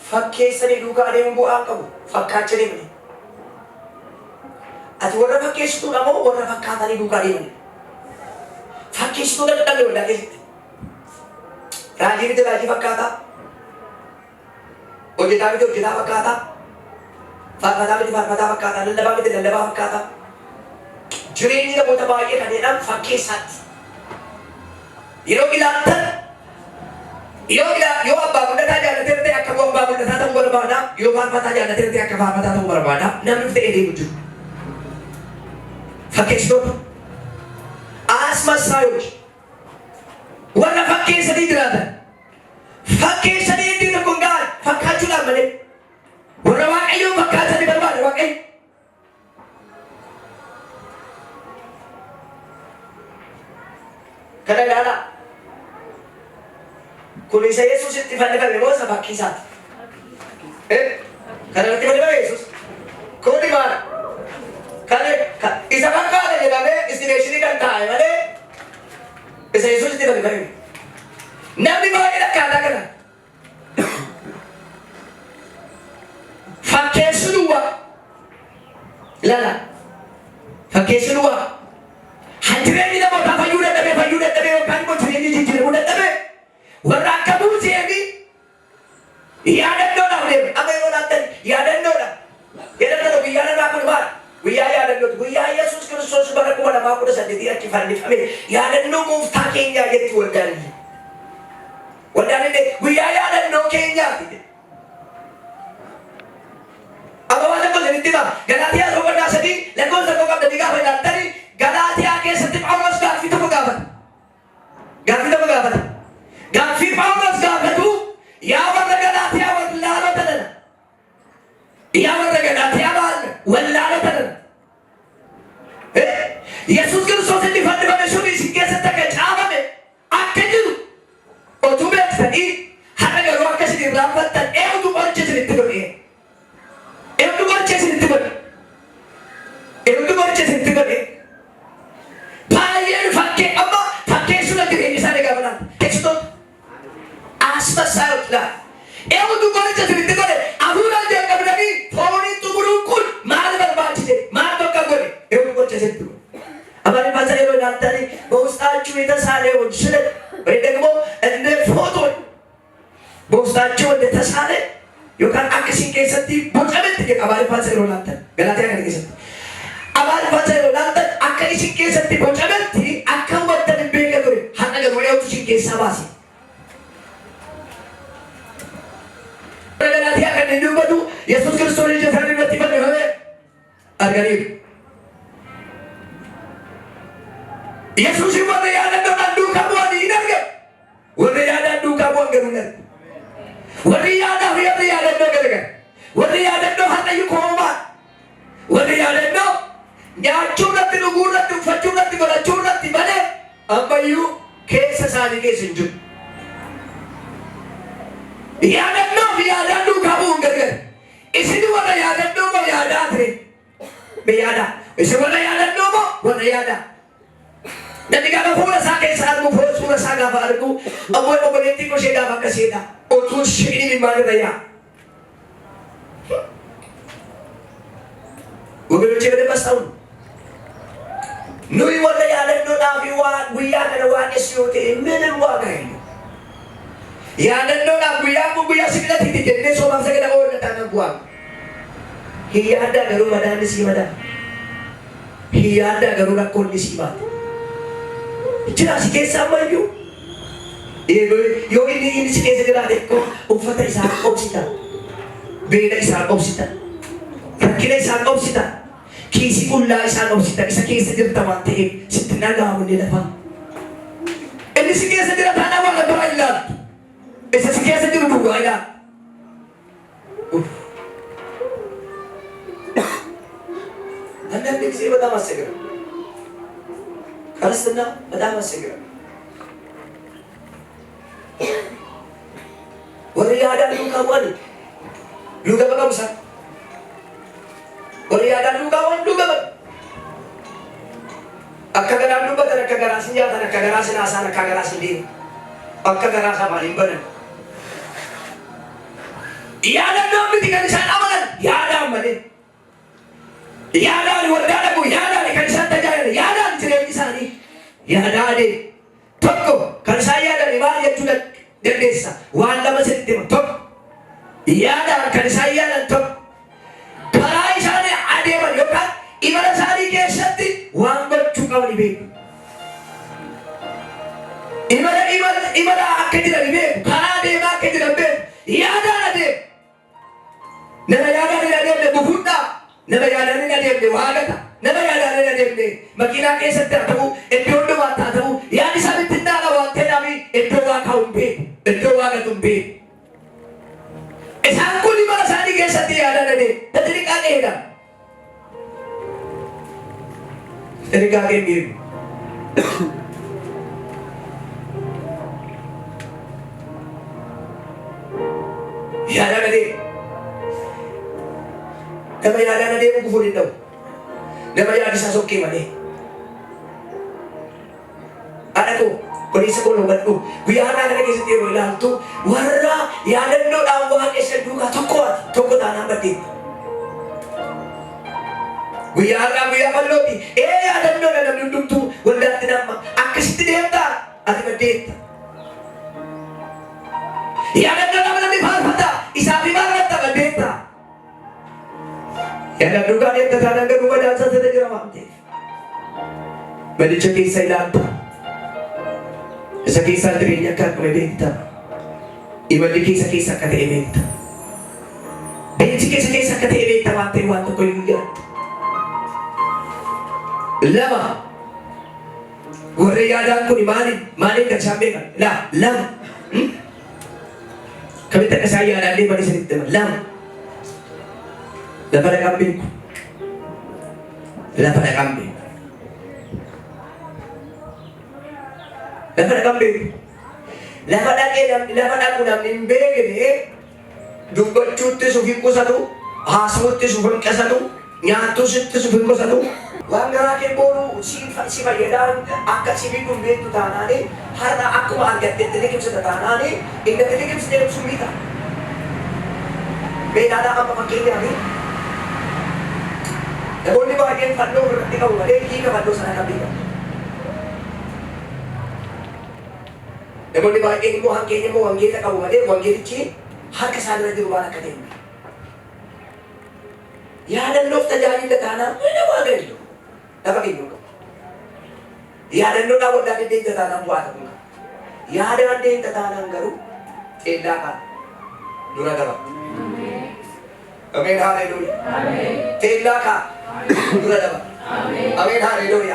fakkeessanii duukaa adeemuun bu'aa qabu fakkaachaa deemani. Ati warra fakkeessituudha moo warra fakkaatanii duukaa deemani? Fakkeessituu dadhabne waldaa keessatti. Raajii miti raajii fakkaataa. Hojjetaa miti hojjetaa fakkaataa. Faarfataa miti faarfataa fakkaataa. Lallabaa miti lallabaa fakkaataa. Jireenyi namoota baay'ee kanneen fakkeessaatti. Yeroo ilaaltan yoo abbaa guddataa jaallateen ta'e akka abbaa guddataa ta'uu barbaada. Yoo faarfataa jaallateen ta'e akka faarfataa ta'uu barbaada. Namni ta'ee deemu jiru. Fakkeessitoota. Asmasaayochi. Warra fakkeessanii jiraatan. Fakkeessanii ittiin tokkoon gahan fakkaachuudhaan malee. Warra Waaqayyoon fakkaatanii barbaada Waaqayyo. Kana ilaalaa. Kun isa Yesuusitti fannifame moo isa fakkiisaati? Kana irratti fannifame Yesuus. Kun maal? Isa fakkaata jedhamee istimeeshinii kan taa'e malee isa Yesuusitti fannifame. Namni baay'ee dhakkaataa kana. Fakkeessu duwwaa. Ilaala. Fakkeessu duwwaa. Jireenyi namootaa fayyuu dadhabee yookaan immoo jireenyi jijjiiramuu dadhabee warra akka Museemi yaadannoodhaaf deemu. Amma yeroo laattan yaadannoodha. Yaadannoodha guyyaa namaa kun maal? Guyyaa yaadannooti. Guyyaa Yesuus Kiristoos bara 2018 achi fannifame yaadannoo gooftaa keenyaa jetti waldaan. Waldaan illee guyyaa yaadannoo keenyaati. Amma waan tokko isinitti hima. Galaatiyaa boqonnaa 3 lakkoofsa 1 qabdanii gaafa ilaaltanii Galaatiyaa keessatti Phaawulos gaaffii tokko gaafata. Gaaffii Phaawulos gaafatu yaa warra Galaatiyaa wallaalota nana. Yaa warra Galaatiyaa wallaalota nana. Yesuus Kiristoos inni fannifame sun isin keessatti akka caafame akka jiru otuu beektanii har'a garuu akka isin irraanfattan eenyutu qoricha isinitti godhe? Eenyutu qoricha isinitti godhe? Eenyutu qoricha isinitti godhe? Fakkeessudha jireenya isaanii gaafatan. Teessitoota asmasaayootidha. Eenyutu qoricha isinitti godhe? Hafuuraan jalqabdanii fooniin xumuruun kun maal barbaachise? Maal bakka godhe? Eenyutu qoricha isinitti godhe? Amani pasal yeroo ilaaltanii በውስጣችሁ የተሳለውን ስለት ወይ ደግሞ እንደ ፎቶ በውስጣችሁ እንደተሳለ yookaan akka isin keessatti bocametti jedha amani pasal yeroo ilaaltan Galaatiyaa kana keessatti. Amani pasal yeroo ilaaltan akka isin keessatti bocametti akka hubattan hin beekne ture har'a garuu eenyutu isin keessaa baase? Galaatiyaa kana inni dubbatu Yesuus Kiristoos ija isaanii irratti fannifame arganiiru. Yesuus warra yaadannoodhaan duukaa bu'anii hin argamu. Warra yaadaan duukaa bu'an garuu hin argamu. Warri yaadaaf warri yaadannoo gargar. Warri yaadannoo har'ayyuu koomaan. Warri yaadannoo nyaachuu irratti, dhuguu irratti, uffachuu irratti, godhachuu irratti malee ammayyuu keessa isaanii keessa hin jiru. Yaadannoo fi yaadaan duukaa bu'uun gargar. Isin warra yaadannoo moo yaadaa ture? Yaadaa. Isin warra yaadannoo moo warra yaadaa? Namni gaafa fuula isaa keessa argu, fuula isaa gaafa argu, ammoo obboleettiin ishee gaafa akkasiidha. Otuu isheen maalirra yaa? Waggoottii bade basaa'uun. Nuyi warra yaadannoodhaaf guyyaa kana waaqessu yoo ta'e minim waaqa hin jiru. Yaadannoodhaaf guyyaan kun guyyaa sibiilatti jennee soomaaf sagada oolnataan nan bu'aa. Hin yaaddaa garuu madaanni sii madaa. Hin yaaddaa garuu rakkoonni sii baate. Jira si keessa ammayyuu yoo inni si keessa jiraate uffata isaa qobsita, beela isaa qobsita, rakkina isaa qobsita, kiisii qullaa isaa qobsita. Isa keessa jirta waan ta'eef sitti dhaga'amu ni lafa. Inni si keessa jira taanaa waan biraa ilaaltu. Isa si keessa jiru duwwaa ilaaltu. አንዳንድ ጊዜ በጣም አስቸጋሪ ክርስትና በጣም አስቸጋሪ። ወሬ ያዳሉ ካወል ሉገበ ቀምሳ ወሬ ያዳሉ ካወል ሉገበ አከገራሉ በተረ ከገራስ ያተረ ከገራስ ናሳነ ከገራስ ዲ አከገራሳ ማሊን በነ Yaadannoo miti kan isaan amanan yaadaan malee. Yaadaan waldaa dhabu yaadaan kan isaan tajaajilan yaadaan jireenyi isaanii yaadaadhe tokko kan isaan yaadan maal jechuu dandeessa waan lama sitti hima tokko yaadaan kan isaan yaadan tokko karaa isaanii adeeman yookaan imala isaanii keessatti waan gochuu qaban beeku. Imala akka jiran beeku karaa deemaa akka jiran beeku yaadaan adeemu. Nama yaadaan hin adeemne bufuudhaa. Nama yaadaan hin adeemne waaqata. Nama yaadaan hin adeemne makiinaa keessatti haa ta'u iddoo hundumaatti haa ta'u yaadi isaa bittinnaadha waan ta'eedhaaf iddoo waaqaa hin beeku. Iddoo waaqatu hin beeku. Isaan kun imala isaanii keessatti yaadaan adeemu. Tajriqaa dheedha. Tajriqaa deemu. Yaadaan adeemu. Nama yaadaan adeemu gufuun hin ta'u. Nama yaadi isaa sokkee malee. Haadha koo qoriisa koo hubadhu guyyaa har'aa kana keessatti yeroo ilaaltu warra yaadannoodhaan waaqessan duukaa tokko taanaan baddeetta. Guyyaa har'aa guyyaa fallooti yaadannoodha namni hundumtuu waldaatti namma akkasitti deemtaa ati baddeetta. Yaadannoodhaan namni faarfata isaaf imaarratta baddeetta. Yaadannoo gaarii akka taanaan garuu madaansaa sana jira waan ta'eef. Madicha keessa ilaalta. Isa keessaa jireenya akka akkame beekta. Imalli keessa akka ta'e beekta. Beekti keessa akka ta'e beekta waan ta'e waan tokko hin jiraatu. Lama. Warri yaadaan kun maaliin kan isaan beekan? Lama. Kamitti akka isaan yaadaan deeman isinitti himan? Lama. Lafa dhaqan beeku. Lafa dhaqan beeku. Lafa dhaqan beeku. Lafa dhaqu namni hin beekne dubbachuutti suuf hin qusatu, haasawutti suuf hin qusatu, nyaattuutti suuf hin qusatu. Waan garaa kee boonu si fayyadaan akka sibiin kun beektu taanaani har'a akkuma argattetti liqimsita taanaani inni liqimsite ibsuun biita. Beekaadhaa amma fakkeenyaaf namoonni baay'een fannoo irratti qabu malee hiika fannoo sana kan beekamu. Namoonni baay'een immoo hanqeenya immoo wangeela qabu malee wangeelichi harka isaanirra jiru waan akka deemu. Yaadannoof tajaajila taanaan mana waaqayyo lafa keenya qabu. Yaadannoodhaan waldaa deddeemsa taanaan bu'aa ta'uu qaba. Yaadaan deemsa taanaan garuu xeellaa qaba. Dura qaba. Ameen haleluuyaa. Xeellaa qaba. Dura qaba. Ameen haleluuyaa.